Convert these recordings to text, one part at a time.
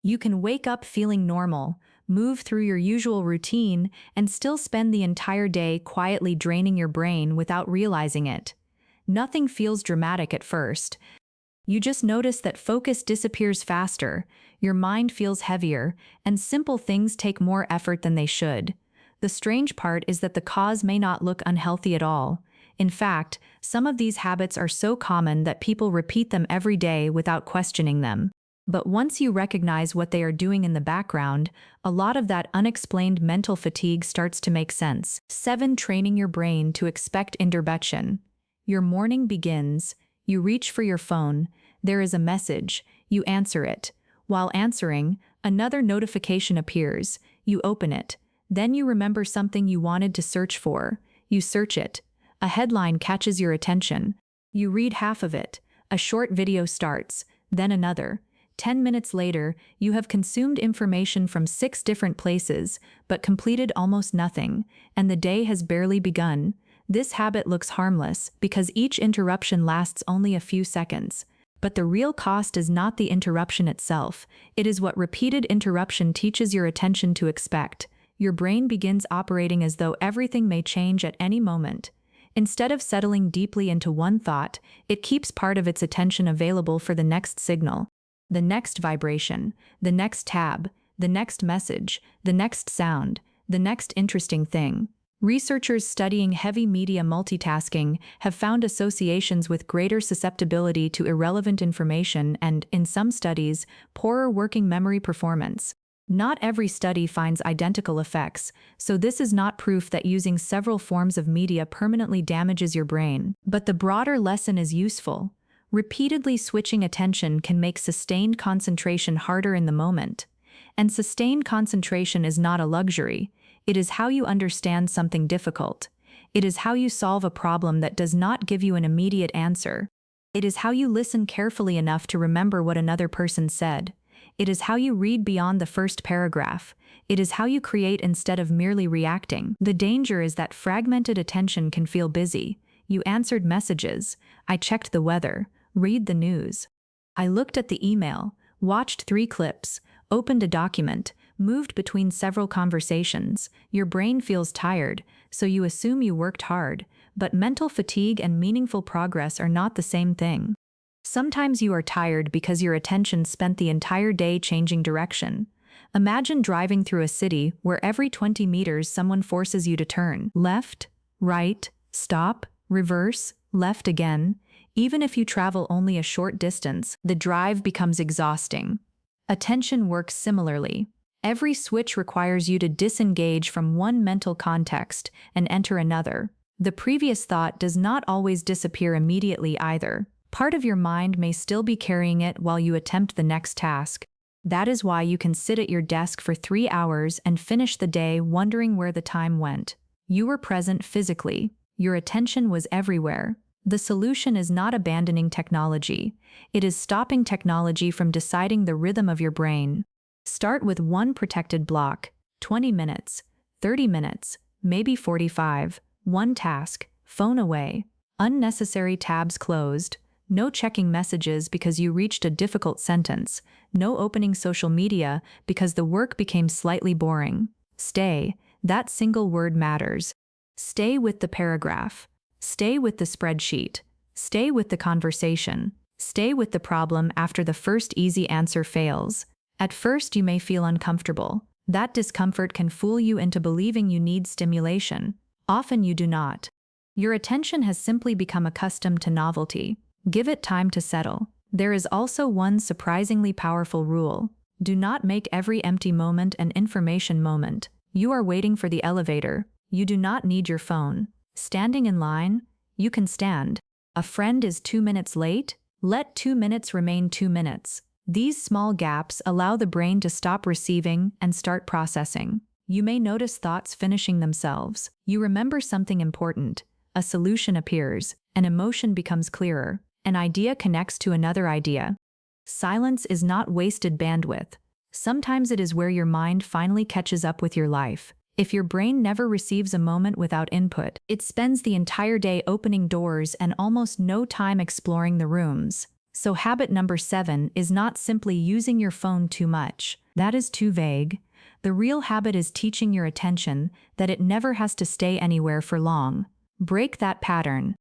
You can wake up feeling normal, move through your usual routine, and still spend the entire day quietly draining your brain without realizing it. Nothing feels dramatic at first. You just notice that focus disappears faster, your mind feels heavier, and simple things take more effort than they should. The strange part is that the cause may not look unhealthy at all. In fact, some of these habits are so common that people repeat them every day without questioning them. But once you recognize what they are doing in the background, a lot of that unexplained mental fatigue starts to make sense. 7. Training your brain to expect interruption. Your morning begins, you reach for your phone, there is a message, you answer it. While answering, another notification appears, you open it. Then you remember something you wanted to search for, you search it. A headline catches your attention. You read half of it, a short video starts, then another. 10 minutes later, you have consumed information from 6 different places, but completed almost nothing, and the day has barely begun. This habit looks harmless because each interruption lasts only a few seconds. But the real cost is not the interruption itself, it is what repeated interruption teaches your attention to expect. Your brain begins operating as though everything may change at any moment. Instead of settling deeply into one thought, it keeps part of its attention available for the next signal, the next vibration, the next tab, the next message, the next sound, the next interesting thing. Researchers studying heavy media multitasking have found associations with greater susceptibility to irrelevant information and, in some studies, poorer working memory performance. Not every study finds identical effects, so this is not proof that using several forms of media permanently damages your brain. But the broader lesson is useful. Repeatedly switching attention can make sustained concentration harder in the moment. And sustained concentration is not a luxury. It is how you understand something difficult. It is how you solve a problem that does not give you an immediate answer. It is how you listen carefully enough to remember what another person said. It is how you read beyond the first paragraph. It is how you create instead of merely reacting. The danger is that fragmented attention can feel busy. You answered messages. I checked the weather. Read the news. I looked at the email, watched 3 clips, opened a document, moved between several conversations. Your brain feels tired, so you assume you worked hard, but mental fatigue and meaningful progress are not the same thing. Sometimes you are tired because your attention spent the entire day changing direction. Imagine driving through a city where every 20 meters someone forces you to turn. Left, right, stop, reverse, left again. Even if you travel only a short distance, the drive becomes exhausting. Attention works similarly. Every switch requires you to disengage from one mental context and enter another. The previous thought does not always disappear immediately either. Part of your mind may still be carrying it while you attempt the next task. That is why you can sit at your desk for 3 hours and finish the day wondering where the time went. You were present physically. Your attention was everywhere. The solution is not abandoning technology. It is stopping technology from deciding the rhythm of your brain. Start with one protected block, 20 minutes, 30 minutes, maybe 45, one task, phone away, unnecessary tabs closed, no checking messages because you reached a difficult sentence, no opening social media because the work became slightly boring. Stay, that single word matters. Stay with the paragraph. Stay with the spreadsheet. Stay with the conversation. Stay with the problem after the first easy answer fails. At first you may feel uncomfortable. That discomfort can fool you into believing you need stimulation. Often you do not. Your attention has simply become accustomed to novelty. Give it time to settle. There is also one surprisingly powerful rule. Do not make every empty moment an information moment. You are waiting for the elevator. You do not need your phone. Standing in line? You can stand. A friend is 2 minutes late? Let 2 minutes remain 2 minutes. These small gaps allow the brain to stop receiving and start processing. You may notice thoughts finishing themselves. You remember something important. A solution appears. An emotion becomes clearer. An idea connects to another idea. Silence is not wasted bandwidth. Sometimes it is where your mind finally catches up with your life. If your brain never receives a moment without input, it spends the entire day opening doors and almost no time exploring the rooms. So habit number 7 is not simply using your phone too much. That is too vague. The real habit is teaching your attention that it never has to stay anywhere for long. Break that pattern.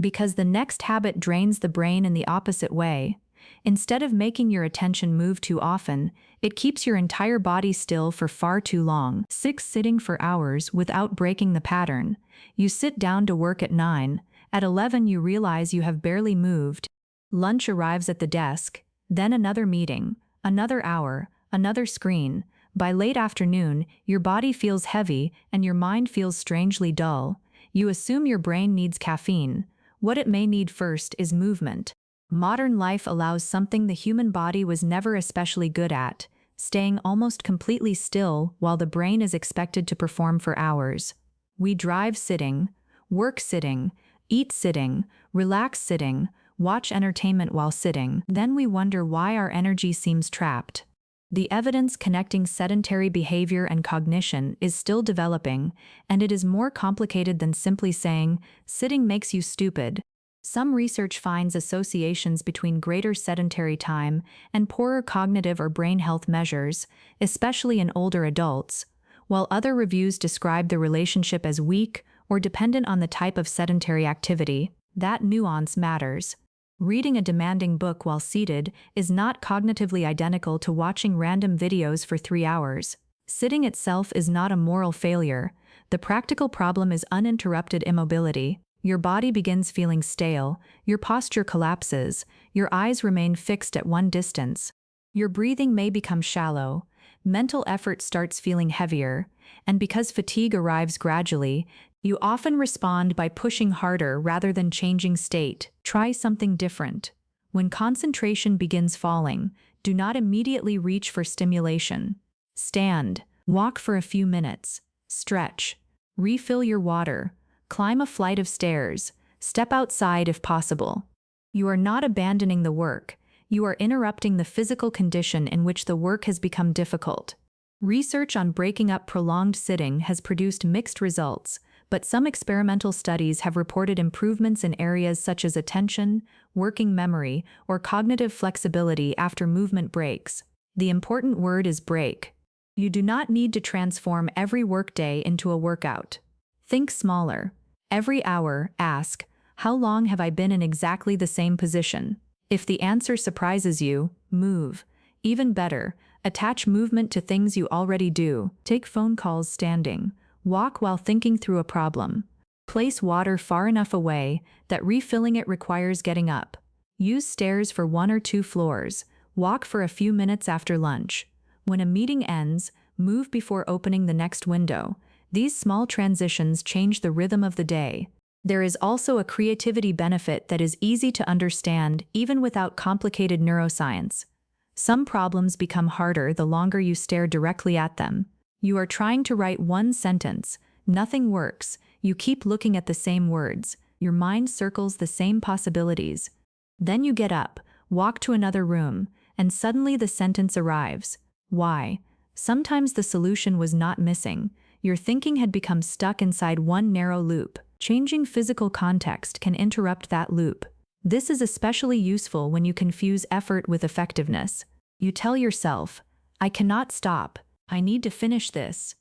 Because the next habit drains the brain in the opposite way. Instead of making your attention move too often, it keeps your entire body still for far too long. 6. Sitting for hours without breaking the pattern. You sit down to work at 9. At 11 you realize you have barely moved. Lunch arrives at the desk, then another meeting, another hour, another screen. By late afternoon, your body feels heavy and your mind feels strangely dull. You assume your brain needs caffeine. What it may need first is movement. Modern life allows something the human body was never especially good at, staying almost completely still while the brain is expected to perform for hours. We drive sitting, work sitting, eat sitting, relax sitting, watch entertainment while sitting. Then we wonder why our energy seems trapped. The evidence connecting sedentary behavior and cognition is still developing, and it is more complicated than simply saying, sitting makes you stupid. Some research finds associations between greater sedentary time and poorer cognitive or brain health measures, especially in older adults, while other reviews describe the relationship as weak or dependent on the type of sedentary activity. That nuance matters. Reading a demanding book while seated is not cognitively identical to watching random videos for 3 hours. Sitting itself is not a moral failure. The practical problem is uninterrupted immobility. Your body begins feeling stale, your posture collapses, your eyes remain fixed at one distance. Your breathing may become shallow, mental effort starts feeling heavier, and because fatigue arrives gradually, you often respond by pushing harder rather than changing state. Try something different. When concentration begins falling, do not immediately reach for stimulation. Stand, walk for a few minutes, stretch, refill your water, climb a flight of stairs, step outside if possible. You are not abandoning the work, you are interrupting the physical condition in which the work has become difficult. Research on breaking up prolonged sitting has produced mixed results, but some experimental studies have reported improvements in areas such as attention, working memory, or cognitive flexibility after movement breaks. The important word is break. You do not need to transform every workday into a workout. Think smaller. Every hour, ask, how long have I been in exactly the same position? If the answer surprises you, move. Even better, attach movement to things you already do. Take phone calls standing. Walk while thinking through a problem. Place water far enough away that refilling it requires getting up. Use stairs for 1 or 2 floors. Walk for a few minutes after lunch. When a meeting ends, move before opening the next window. These small transitions change the rhythm of the day. There is also a creativity benefit that is easy to understand even without complicated neuroscience. Some problems become harder the longer you stare directly at them. You are trying to write one sentence. Nothing works. You keep looking at the same words. Your mind circles the same possibilities. Then you get up, walk to another room, and suddenly the sentence arrives. Why? Sometimes the solution was not missing. Your thinking had become stuck inside one narrow loop. Changing physical context can interrupt that loop. This is especially useful when you confuse effort with effectiveness. You tell yourself, I cannot stop. I need to finish this.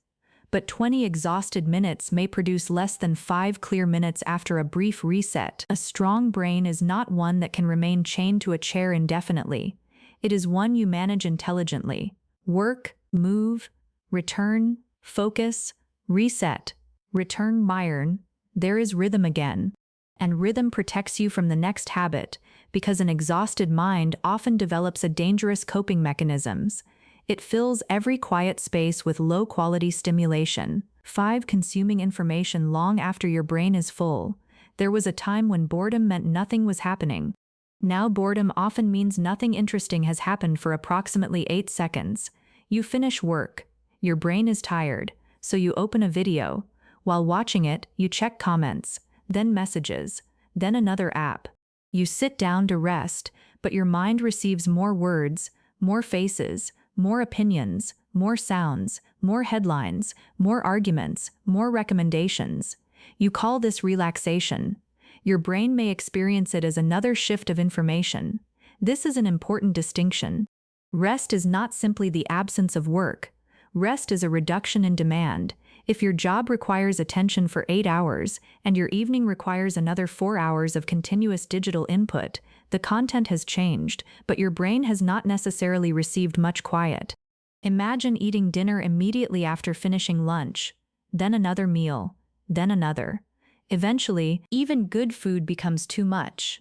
But 20 exhausted minutes may produce less than 5 clear minutes after a brief reset. A strong brain is not one that can remain chained to a chair indefinitely. It is one you manage intelligently. Work, move, return, focus, reset, return, iron. There is rhythm again. And rhythm protects you from the next habit, because an exhausted mind often develops a dangerous coping mechanisms. It fills every quiet space with low-quality stimulation. 5. Consuming information long after your brain is full. There was a time when boredom meant nothing was happening. Now boredom often means nothing interesting has happened for approximately 8 seconds. You finish work. Your brain is tired, so you open a video. While watching it, you check comments, then messages, then another app. You sit down to rest, but your mind receives more words, more faces, more opinions, more sounds, more headlines, more arguments, more recommendations. You call this relaxation. Your brain may experience it as another shift of information. This is an important distinction. Rest is not simply the absence of work. Rest is a reduction in demand. If your job requires attention for 8 hours and your evening requires another 4 hours of continuous digital input, the content has changed, but your brain has not necessarily received much quiet. Imagine eating dinner immediately after finishing lunch, then another meal, then another. Eventually, even good food becomes too much.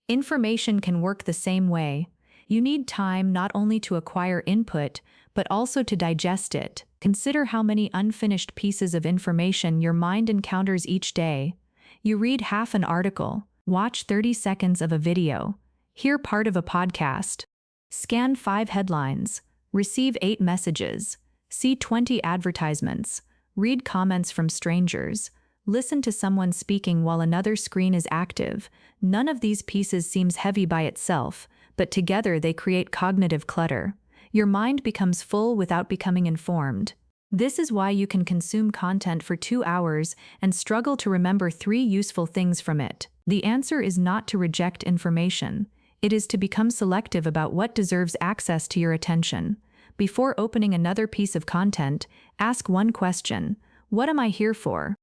Information can work the same way. You need time not only to acquire input, but also to digest it. Consider how many unfinished pieces of information your mind encounters each day. You read half an article, watch 30 seconds of a video, hear part of a podcast, scan 5 headlines, receive 8 messages, see 20 advertisements, read comments from strangers, listen to someone speaking while another screen is active. None of these pieces seems heavy by itself, but together they create cognitive clutter. Your mind becomes full without becoming informed. This is why you can consume content for 2 hours and struggle to remember 3 useful things from it. The answer is not to reject information. It is to become selective about what deserves access to your attention. Before opening another piece of content, ask one question: what am I here for?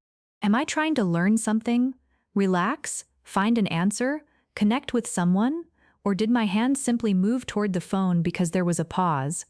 Am I trying to learn something? Relax? Find an answer? Connect with someone? Or did my hand simply move toward the phone because there was a pause?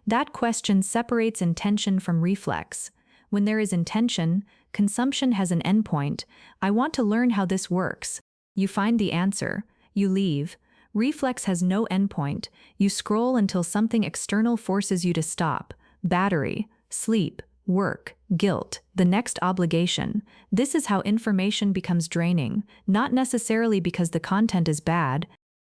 That question separates intention from reflex. When there is intention, consumption has an endpoint. I want to learn how this works. You find the answer. You leave. Reflex has no endpoint. You scroll until something external forces you to stop. Battery, sleep, work, guilt, the next obligation. This is how information becomes draining, not necessarily because the content is bad,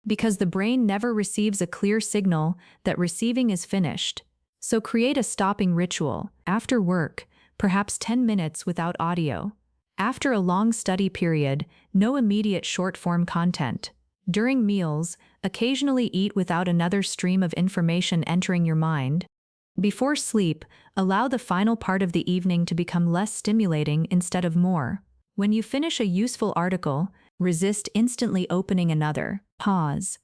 because the brain never receives a clear signal that receiving is finished. So create a stopping ritual. After work, perhaps 10 minutes without audio. After a long study period, no immediate short-form content. During meals, occasionally eat without another stream of information entering your mind. Before sleep, allow the final part of the evening to become less stimulating instead of more. When you finish a useful article, resist instantly opening another. Pause.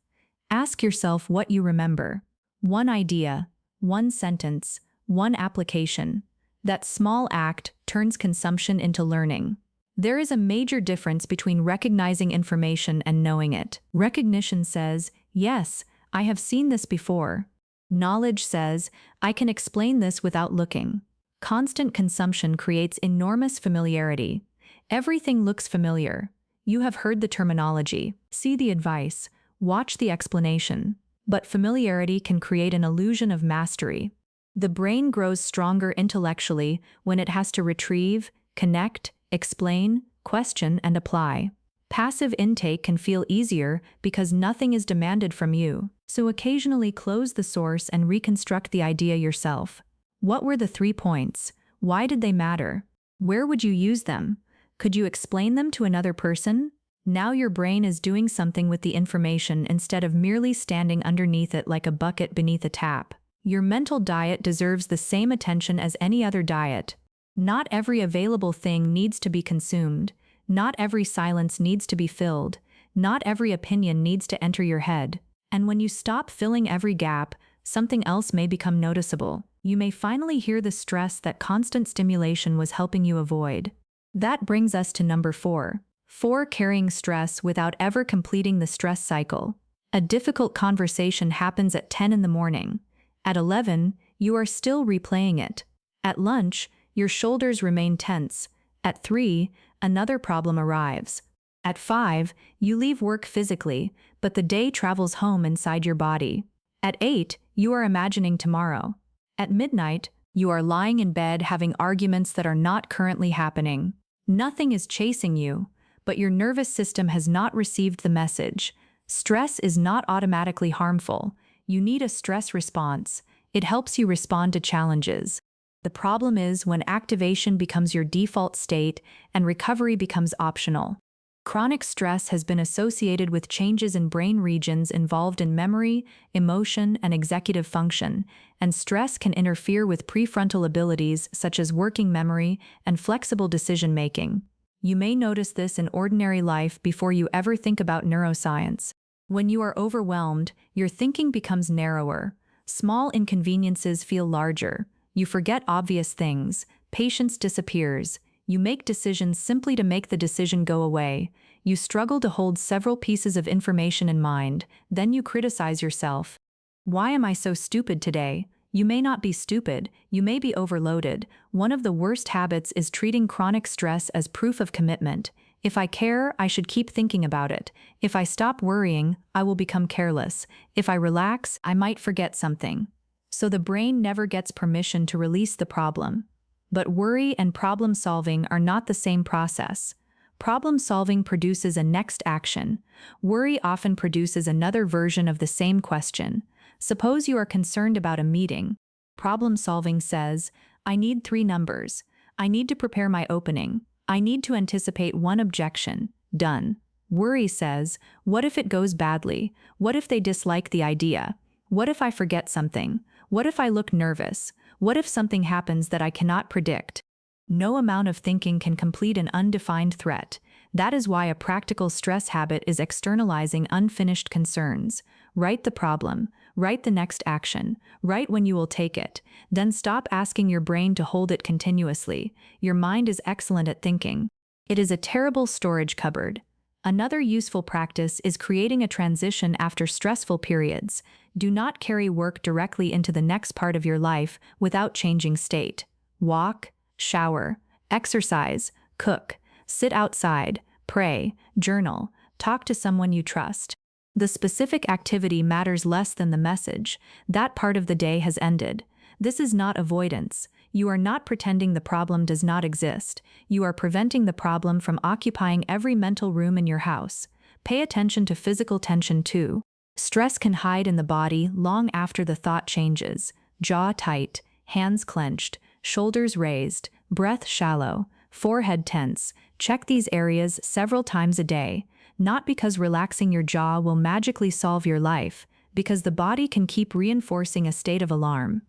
Ask yourself what you remember. One idea, one sentence, one application. That small act turns consumption into learning. There is a major difference between recognizing information and knowing it. Recognition says, yes, I have seen this before. Knowledge says, I can explain this without looking. Constant consumption creates enormous familiarity. Everything looks familiar. You have heard the terminology, see the advice, watch the explanation. But familiarity can create an illusion of mastery. The brain grows stronger intellectually when it has to retrieve, connect, explain, question, and apply. Passive intake can feel easier because nothing is demanded from you, so occasionally close the source and reconstruct the idea yourself. What were the 3 points? Why did they matter? Where would you use them? Could you explain them to another person? Now your brain is doing something with the information instead of merely standing underneath it like a bucket beneath a tap. Your mental diet deserves the same attention as any other diet. Not every available thing needs to be consumed. Not every silence needs to be filled. Not every opinion needs to enter your head. And when you stop filling every gap, something else may become noticeable. You may finally hear the stress that constant stimulation was helping you avoid. That brings us to number 4. 4. Carrying stress without ever completing the stress cycle. A difficult conversation happens at 10 in the morning. At 11, you are still replaying it. At lunch, your shoulders remain tense. At 3, another problem arrives. At 5, you leave work physically, but the day travels home inside your body. At 8, you are imagining tomorrow. At midnight, you are lying in bed having arguments that are not currently happening. Nothing is chasing you, but your nervous system has not received the message. Stress is not automatically harmful. You need a stress response. It helps you respond to challenges. The problem is when activation becomes your default state and recovery becomes optional. Chronic stress has been associated with changes in brain regions involved in memory, emotion, and executive function, and stress can interfere with prefrontal abilities such as working memory and flexible decision-making. You may notice this in ordinary life before you ever think about neuroscience. When you are overwhelmed, your thinking becomes narrower. Small inconveniences feel larger. You forget obvious things. Patience disappears. You make decisions simply to make the decision go away. You struggle to hold several pieces of information in mind. Then you criticize yourself. Why am I so stupid today? You may not be stupid, you may be overloaded. One of the worst habits is treating chronic stress as proof of commitment. If I care, I should keep thinking about it. If I stop worrying, I will become careless. If I relax, I might forget something. So the brain never gets permission to release the problem. But worry and problem solving are not the same process. Problem solving produces a next action. Worry often produces another version of the same question. Suppose you are concerned about a meeting. Problem solving says, I need 3 numbers. I need to prepare my opening. I need to anticipate 1 objection. Done. Worry says, what if it goes badly? What if they dislike the idea? What if I forget something? What if I look nervous? What if something happens that I cannot predict? No amount of thinking can complete an undefined threat. That is why a practical stress habit is externalizing unfinished concerns. Write the problem. Write the next action. Write when you will take it. Then stop asking your brain to hold it continuously. Your mind is excellent at thinking. It is a terrible storage cupboard. Another useful practice is creating a transition after stressful periods. Do not carry work directly into the next part of your life without changing state. Walk, shower, exercise, cook, sit outside, pray, journal, talk to someone you trust. The specific activity matters less than the message. That part of the day has ended. This is not avoidance. You are not pretending the problem does not exist. You are preventing the problem from occupying every mental room in your house. Pay attention to physical tension too. Stress can hide in the body long after the thought changes. Jaw tight, hands clenched, shoulders raised, breath shallow, forehead tense. Check these areas several times a day. Not because relaxing your jaw will magically solve your life, because the body can keep reinforcing a state of alarm.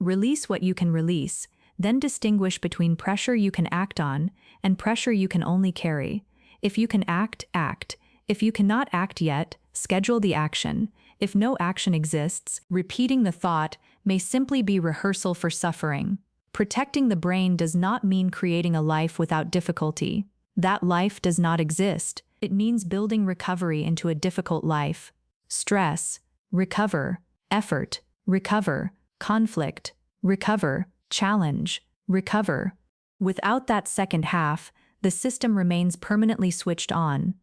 Release what you can release, then distinguish between pressure you can act on and pressure you can only carry. If you can act, act. If you cannot act yet, schedule the action. If no action exists, repeating the thought may simply be rehearsal for suffering. Protecting the brain does not mean creating a life without difficulty. That life does not exist. It means building recovery into a difficult life. Stress, recover, effort, recover, conflict, recover, challenge, recover. Without that second half, the system remains permanently switched on.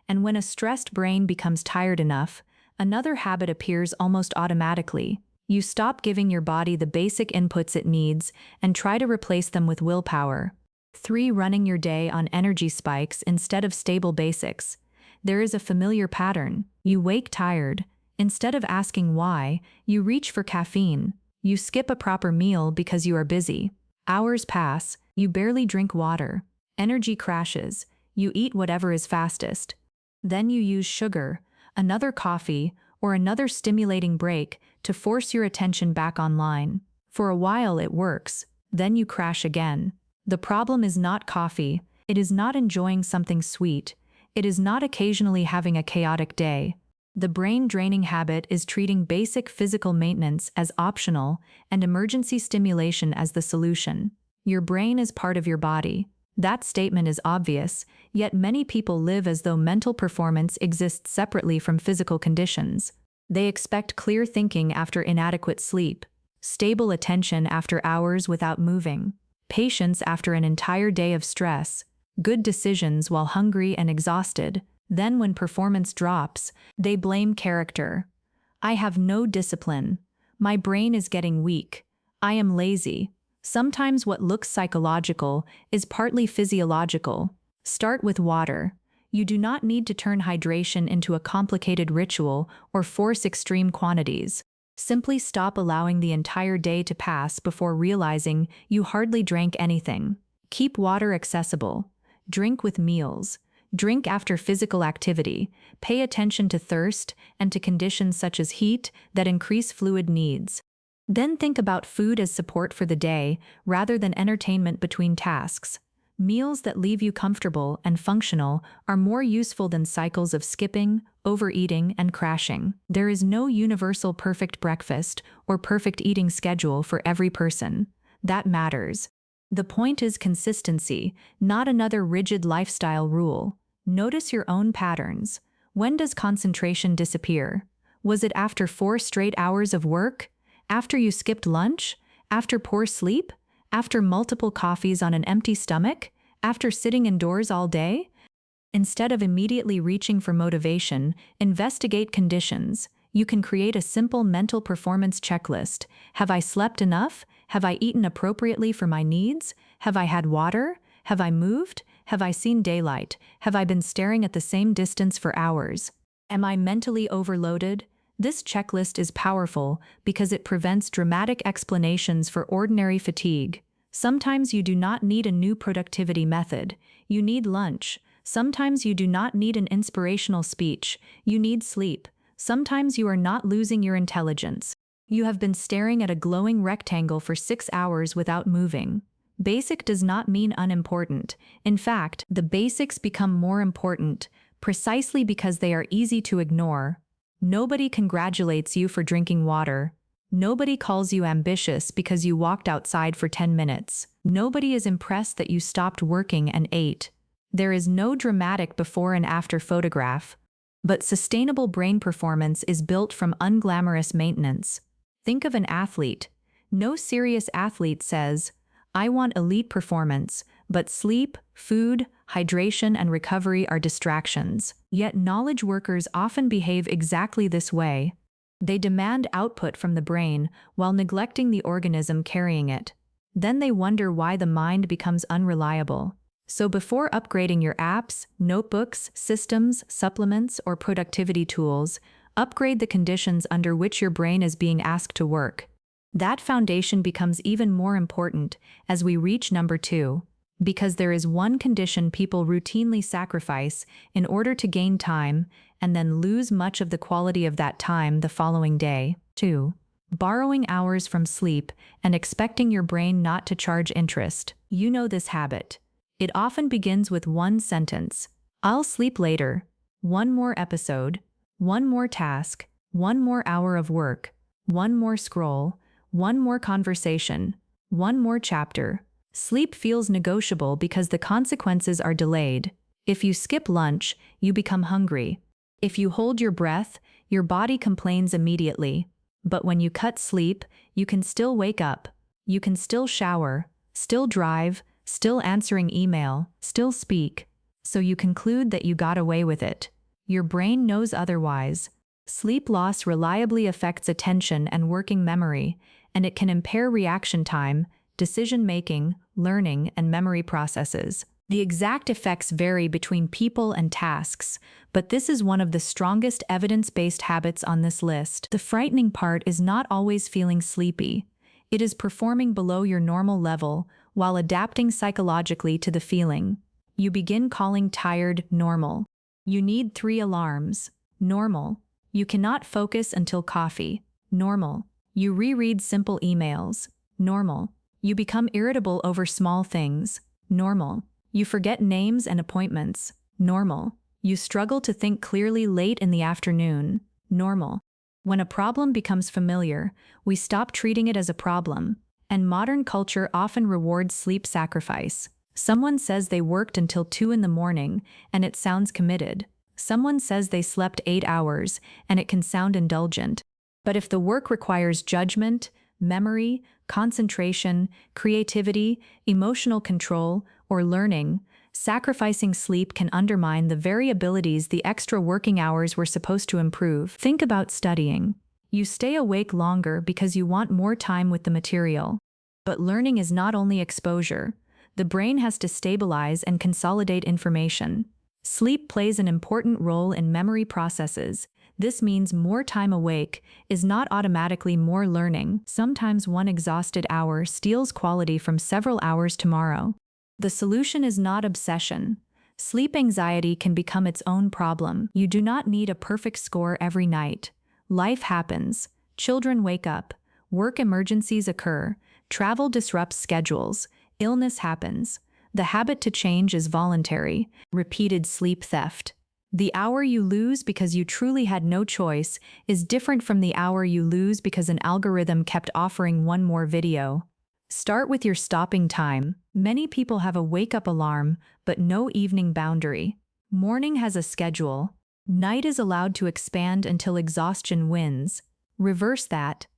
And when a stressed brain becomes tired enough, another habit appears almost automatically. You stop giving your body the basic inputs it needs and try to replace them with willpower. 3. Running your day on energy spikes instead of stable basics. There is a familiar pattern. You wake tired. Instead of asking why, you reach for caffeine. You skip a proper meal because you are busy. Hours pass, you barely drink water. Energy crashes. You eat whatever is fastest. Then you use sugar, another coffee, or another stimulating break to force your attention back online. For a while it works, then you crash again. The problem is not coffee, it is not enjoying something sweet, it is not occasionally having a chaotic day. The brain-draining habit is treating basic physical maintenance as optional and emergency stimulation as the solution. Your brain is part of your body. That statement is obvious, yet many people live as though mental performance exists separately from physical conditions. They expect clear thinking after inadequate sleep, stable attention after hours without moving, patience after an entire day of stress, good decisions while hungry and exhausted. Then when performance drops, they blame character. I have no discipline. My brain is getting weak. I am lazy. Sometimes what looks psychological is partly physiological. Start with water. You do not need to turn hydration into a complicated ritual or force extreme quantities. Simply stop allowing the entire day to pass before realizing you hardly drank anything. Keep water accessible. Drink with meals. Drink after physical activity. Pay attention to thirst and to conditions such as heat that increase fluid needs. Then think about food as support for the day rather than entertainment between tasks. Meals that leave you comfortable and functional are more useful than cycles of skipping, overeating, and crashing. There is no universal perfect breakfast or perfect eating schedule for every person. That matters. The point is consistency, not another rigid lifestyle rule. Notice your own patterns. When does concentration disappear? Was it after 4 straight hours of work? After you skipped lunch? After poor sleep? After multiple coffees on an empty stomach? After sitting indoors all day? Instead of immediately reaching for motivation, investigate conditions. You can create a simple mental performance checklist. Have I slept enough? Have I eaten appropriately for my needs? Have I had water? Have I moved? Have I seen daylight? Have I been staring at the same distance for hours? Am I mentally overloaded? This checklist is powerful because it prevents dramatic explanations for ordinary fatigue. Sometimes you do not need a new productivity method. You need lunch. Sometimes you do not need an inspirational speech. You need sleep. Sometimes you are not losing your intelligence. You have been staring at a glowing rectangle for 6 hours without moving. Basic does not mean unimportant. In fact, the basics become more important precisely because they are easy to ignore. Nobody congratulates you for drinking water. Nobody calls you ambitious because you walked outside for 10 minutes. Nobody is impressed that you stopped working and ate. There is no dramatic before and after photograph. But sustainable brain performance is built from unglamorous maintenance. Think of an athlete. No serious athlete says, "I want elite performance," but sleep, food, hydration, and recovery are distractions. Yet knowledge workers often behave exactly this way. They demand output from the brain while neglecting the organism carrying it. Then they wonder why the mind becomes unreliable. So before upgrading your apps, notebooks, systems, supplements, or productivity tools, upgrade the conditions under which your brain is being asked to work. That foundation becomes even more important as we reach number 2, because there is one condition people routinely sacrifice in order to gain time and then lose much of the quality of that time the following day. 2. Borrowing hours from sleep and expecting your brain not to charge interest. You know this habit. It often begins with one sentence. I'll sleep later. One more episode. One more task. One more hour of work. One more scroll. One more conversation. One more chapter. Sleep feels negotiable because the consequences are delayed. If you skip lunch, you become hungry. If you hold your breath, your body complains immediately. But when you cut sleep, you can still wake up. You can still shower, still drive, still answering email, still speak. So you conclude that you got away with it. Your brain knows otherwise. Sleep loss reliably affects attention and working memory, and it can impair reaction time, decision-making, learning, and memory processes. The exact effects vary between people and tasks, but this is one of the strongest evidence-based habits on this list. The frightening part is not always feeling sleepy. It is performing below your normal level while adapting psychologically to the feeling. You begin calling tired normal. You need 3 alarms. Normal. You cannot focus until coffee. Normal. You reread simple emails. Normal. You become irritable over small things. Normal. You forget names and appointments. Normal. You struggle to think clearly late in the afternoon. Normal. When a problem becomes familiar, we stop treating it as a problem, and modern culture often rewards sleep sacrifice. Someone says they worked until 2 in the morning, and it sounds committed. Someone says they slept 8 hours, and it can sound indulgent. But if the work requires judgment, memory, concentration, creativity, emotional control, or learning, sacrificing sleep can undermine the very abilities the extra working hours were supposed to improve. Think about studying. You stay awake longer because you want more time with the material. But learning is not only exposure. The brain has to stabilize and consolidate information. Sleep plays an important role in memory processes. This means more time awake is not automatically more learning. Sometimes one exhausted hour steals quality from several hours tomorrow. The solution is not obsession. Sleep anxiety can become its own problem. You do not need a perfect score every night. Life happens. Children wake up. Work emergencies occur. Travel disrupts schedules. Illness happens. The habit to change is voluntary. Repeated sleep theft. The hour you lose because you truly had no choice is different from the hour you lose because an algorithm kept offering one more video. Start with your stopping time. Many people have a wake-up alarm, but no evening boundary. Morning has a schedule. Night is allowed to expand until exhaustion wins. Reverse that.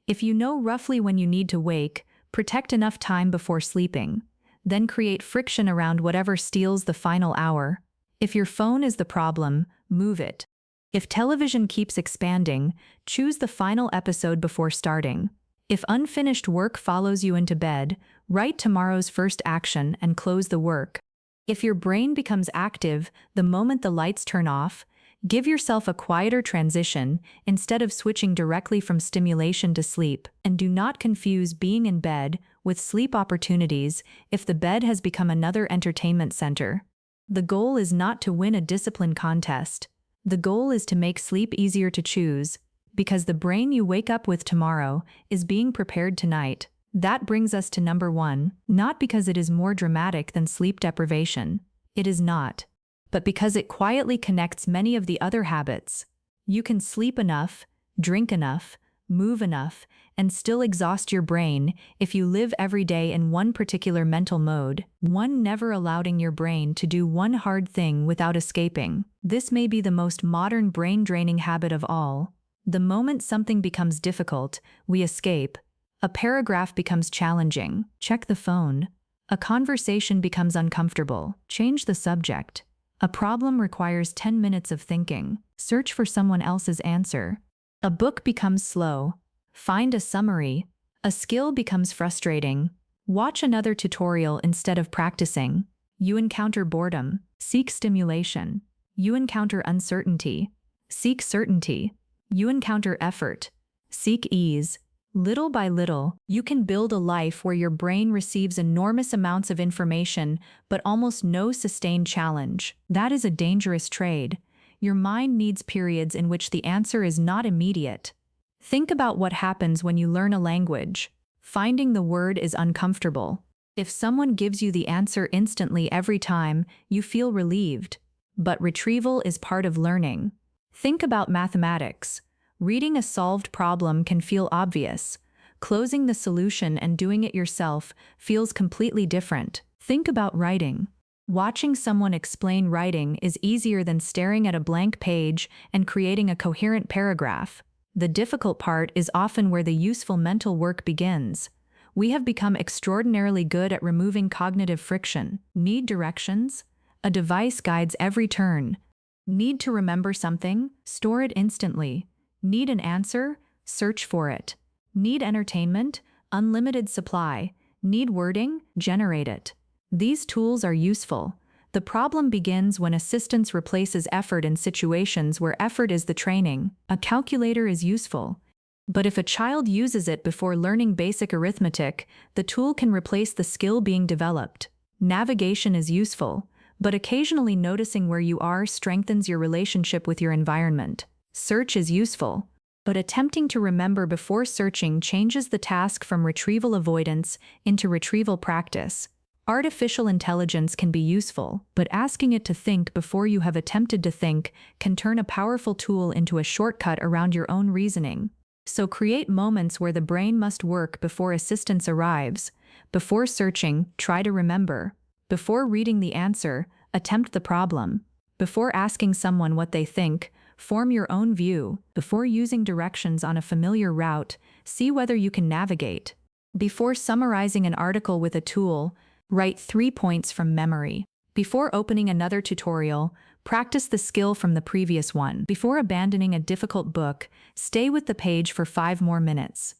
If you know roughly when you need to wake, protect enough time before sleeping. Then create friction around whatever steals the final hour. If your phone is the problem, move it. If television keeps expanding, choose the final episode before starting. If unfinished work follows you into bed, write tomorrow's first action and close the work. If your brain becomes active the moment the lights turn off, give yourself a quieter transition instead of switching directly from stimulation to sleep. And do not confuse being in bed with sleep opportunities if the bed has become another entertainment center. The goal is not to win a discipline contest. The goal is to make sleep easier to choose, because the brain you wake up with tomorrow is being prepared tonight. That brings us to number 1, not because it is more dramatic than sleep deprivation. It is not. But because it quietly connects many of the other habits. You can sleep enough, drink enough, move enough, and still exhaust your brain if you live every day in one particular mental mode, one never allowing your brain to do one hard thing without escaping. This may be the most modern brain-draining habit of all. The moment something becomes difficult, we escape. A paragraph becomes challenging. Check the phone. A conversation becomes uncomfortable. Change the subject. A problem requires 10 minutes of thinking. Search for someone else's answer. A book becomes slow. Find a summary. A skill becomes frustrating. Watch another tutorial instead of practicing. You encounter boredom. Seek stimulation. You encounter uncertainty. Seek certainty. You encounter effort. Seek ease. Little by little, you can build a life where your brain receives enormous amounts of information but almost no sustained challenge. That is a dangerous trade. Your mind needs periods in which the answer is not immediate. Think about what happens when you learn a language. Finding the word is uncomfortable. If someone gives you the answer instantly every time, you feel relieved. But retrieval is part of learning. Think about mathematics. Reading a solved problem can feel obvious. Closing the solution and doing it yourself feels completely different. Think about writing. Watching someone explain writing is easier than staring at a blank page and creating a coherent paragraph. The difficult part is often where the useful mental work begins. We have become extraordinarily good at removing cognitive friction. Need directions? A device guides every turn. Need to remember something? Store it instantly. Need an answer? Search for it. Need entertainment? Unlimited supply. Need wording? Generate it. These tools are useful. The problem begins when assistance replaces effort in situations where effort is the training. A calculator is useful. But if a child uses it before learning basic arithmetic, the tool can replace the skill being developed. Navigation is useful, but occasionally noticing where you are strengthens your relationship with your environment. Search is useful, but attempting to remember before searching changes the task from retrieval avoidance into retrieval practice. Artificial intelligence can be useful, but asking it to think before you have attempted to think can turn a powerful tool into a shortcut around your own reasoning. So create moments where the brain must work before assistance arrives. Before searching, try to remember. Before reading the answer, attempt the problem. Before asking someone what they think, form your own view. Before using directions on a familiar route, see whether you can navigate. Before summarizing an article with a tool, write 3 points from memory. Before opening another tutorial, practice the skill from the previous one. Before abandoning a difficult book, stay with the page for 5 more minutes.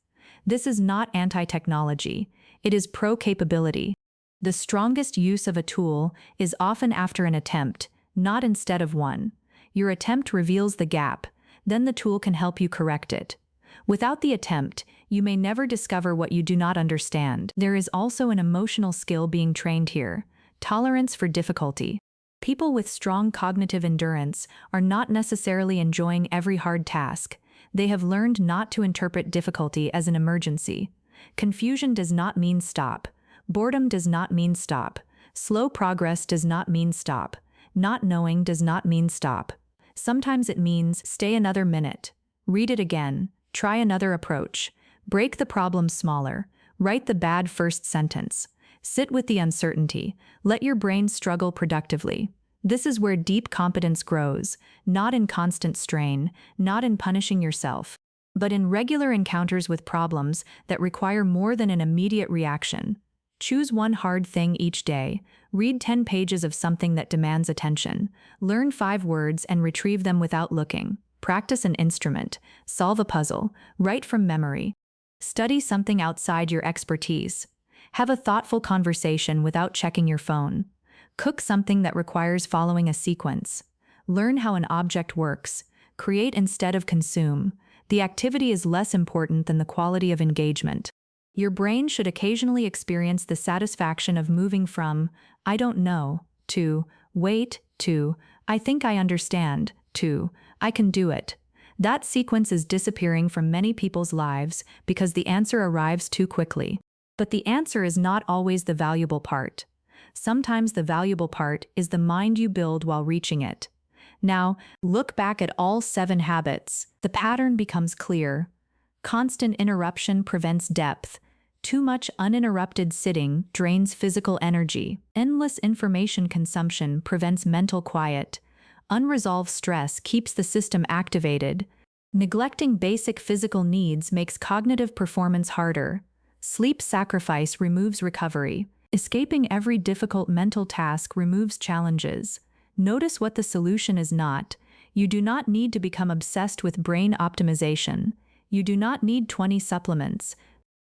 This is not anti-technology. It is pro-capability. The strongest use of a tool is often after an attempt, not instead of one. Your attempt reveals the gap, then the tool can help you correct it. Without the attempt, you may never discover what you do not understand. There is also an emotional skill being trained here: tolerance for difficulty. People with strong cognitive endurance are not necessarily enjoying every hard task. They have learned not to interpret difficulty as an emergency. Confusion does not mean stop. Boredom does not mean stop. Slow progress does not mean stop. Not knowing does not mean stop. Sometimes it means stay another minute. Read it again. Try another approach. Break the problem smaller. Write the bad first sentence. Sit with the uncertainty. Let your brain struggle productively. This is where deep competence grows, not in constant strain, not in punishing yourself, but in regular encounters with problems that require more than an immediate reaction. Choose one hard thing each day. Read 10 pages of something that demands attention. Learn 5 words and retrieve them without looking. Practice an instrument. Solve a puzzle. Write from memory. Study something outside your expertise. Have a thoughtful conversation without checking your phone. Cook something that requires following a sequence. Learn how an object works. Create instead of consume. The activity is less important than the quality of engagement. Your brain should occasionally experience the satisfaction of moving from, I don't know, to, wait, to, I think I understand, to, I can do it. That sequence is disappearing from many people's lives because the answer arrives too quickly. But the answer is not always the valuable part. Sometimes the valuable part is the mind you build while reaching it. Now, look back at all 7 habits. The pattern becomes clear. Constant interruption prevents depth. Too much uninterrupted sitting drains physical energy. Endless information consumption prevents mental quiet. Unresolved stress keeps the system activated. Neglecting basic physical needs makes cognitive performance harder. Sleep sacrifice removes recovery. Escaping every difficult mental task removes challenges. Notice what the solution is not. You do not need to become obsessed with brain optimization. You do not need 20 supplements.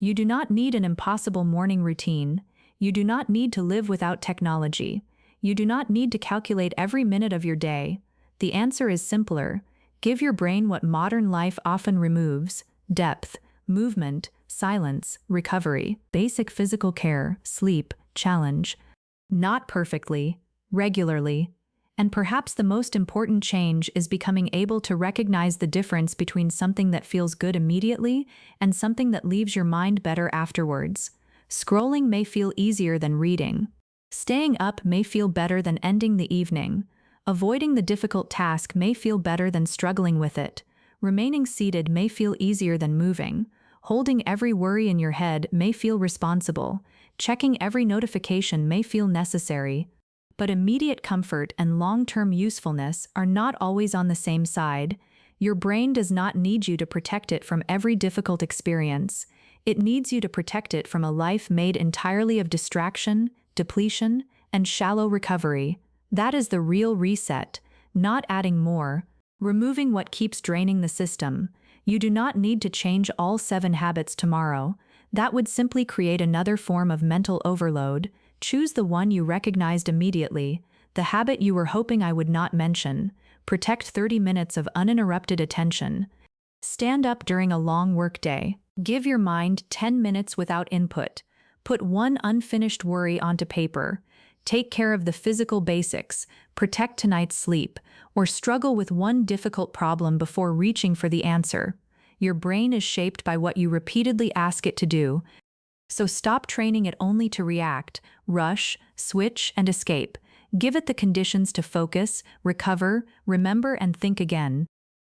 You do not need an impossible morning routine. You do not need to live without technology. You do not need to calculate every minute of your day. The answer is simpler. Give your brain what modern life often removes: depth, movement, silence, recovery, basic physical care, sleep, challenge. Not perfectly, regularly. And perhaps the most important change is becoming able to recognize the difference between something that feels good immediately and something that leaves your mind better afterwards. Scrolling may feel easier than reading. Staying up may feel better than ending the evening. Avoiding the difficult task may feel better than struggling with it. Remaining seated may feel easier than moving. Holding every worry in your head may feel responsible. Checking every notification may feel necessary. But immediate comfort and long-term usefulness are not always on the same side. Your brain does not need you to protect it from every difficult experience. It needs you to protect it from a life made entirely of distraction, depletion, and shallow recovery. That is the real reset, not adding more, removing what keeps draining the system. You do not need to change all 7 habits tomorrow. That would simply create another form of mental overload. Choose the one you recognized immediately, the habit you were hoping I would not mention. Protect 30 minutes of uninterrupted attention. Stand up during a long workday. Give your mind 10 minutes without input. Put one unfinished worry onto paper. Take care of the physical basics, protect tonight's sleep, or struggle with one difficult problem before reaching for the answer. Your brain is shaped by what you repeatedly ask it to do, so stop training it only to react, rush, switch, and escape. Give it the conditions to focus, recover, remember, and think again.